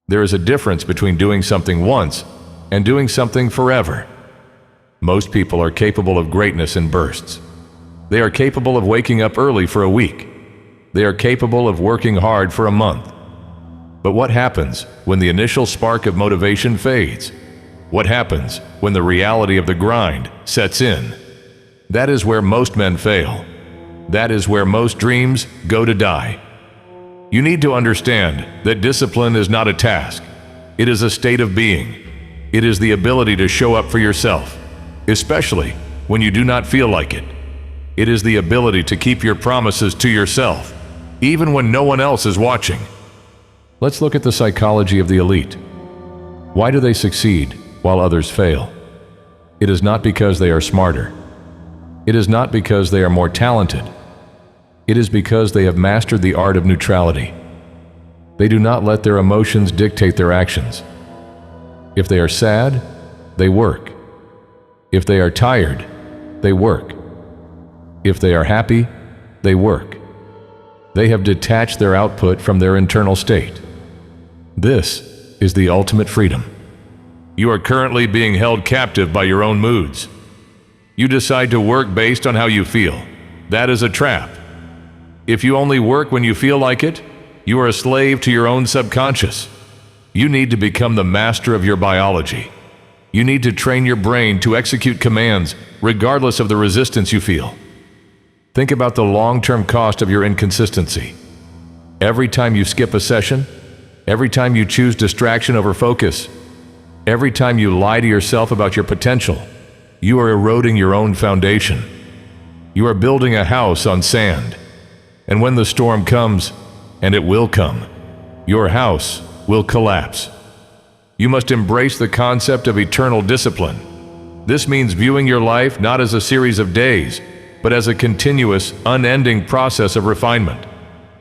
There is a difference between doing something once and doing something forever. Most people are capable of greatness in bursts. They are capable of waking up early for a week. They are capable of working hard for a month. But what happens when the initial spark of motivation fades? What happens when the reality of the grind sets in? That is where most men fail. That is where most dreams go to die. You need to understand that discipline is not a task. It is a state of being. It is the ability to show up for yourself, especially when you do not feel like it. It is the ability to keep your promises to yourself, even when no one else is watching. Let's look at the psychology of the elite. Why do they succeed while others fail? It is not because they are smarter. It is not because they are more talented. It is because they have mastered the art of neutrality. They do not let their emotions dictate their actions. If they are sad, they work. If they are tired, they work. If they are happy, they work. They have detached their output from their internal state. This is the ultimate freedom. You are currently being held captive by your own moods. You decide to work based on how you feel. That is a trap. If you only work when you feel like it, you are a slave to your own subconscious. You need to become the master of your biology. You need to train your brain to execute commands regardless of the resistance you feel. Think about the long-term cost of your inconsistency. Every time you skip a session, every time you choose distraction over focus, every time you lie to yourself about your potential, you are eroding your own foundation. You are building a house on sand. And when the storm comes, and it will come, your house will collapse. You must embrace the concept of eternal discipline. This means viewing your life not as a series of days, but as a continuous, unending process of refinement.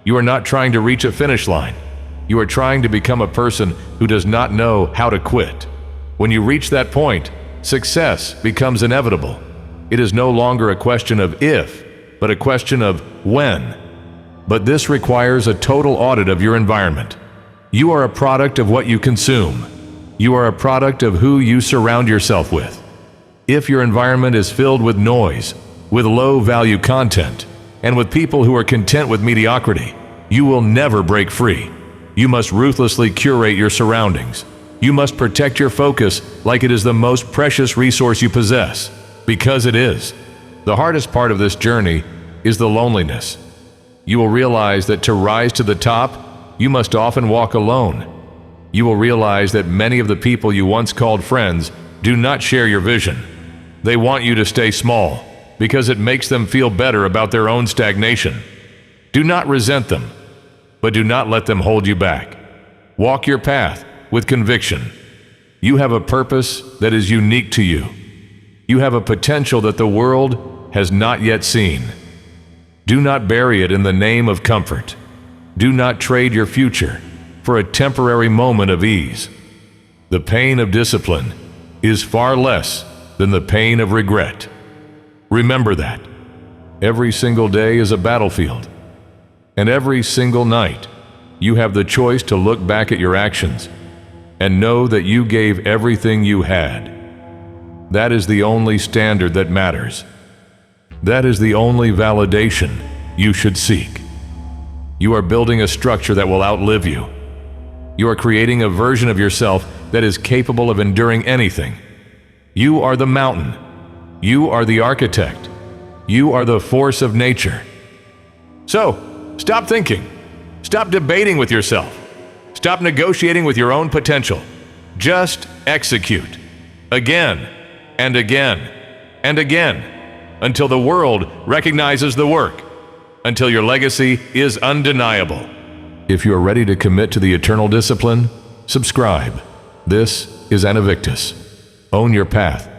You are not trying to reach a finish line. You are trying to become a person who does not know how to quit. When you reach that point, success becomes inevitable. It is no longer a question of if, but a question of when. But this requires a total audit of your environment. You are a product of what you consume. You are a product of who you surround yourself with. If your environment is filled with noise, with low-value content, and with people who are content with mediocrity, you will never break free. You must ruthlessly curate your surroundings. You must protect your focus like it is the most precious resource you possess, because it is. The hardest part of this journey is the loneliness. You will realize that to rise to the top, you must often walk alone. You will realize that many of the people you once called friends do not share your vision. They want you to stay small, because it makes them feel better about their own stagnation. Do not resent them, but do not let them hold you back. Walk your path with conviction. You have a purpose that is unique to you. You have a potential that the world has not yet seen. Do not bury it in the name of comfort. Do not trade your future for a temporary moment of ease. The pain of discipline is far less than the pain of regret. Remember that. Every single day is a battlefield. And every single night, you have the choice to look back at your actions and know that you gave everything you had. That is the only standard that matters. That is the only validation you should seek. You are building a structure that will outlive you. You are creating a version of yourself that is capable of enduring anything. You are the mountain. You are the architect. You are the force of nature. So, stop thinking. Stop debating with yourself. Stop negotiating with your own potential. Just execute. Again, and again, and again, until the world recognizes the work, until your legacy is undeniable. If you are ready to commit to the eternal discipline, subscribe. This is Anivictus. Own your path.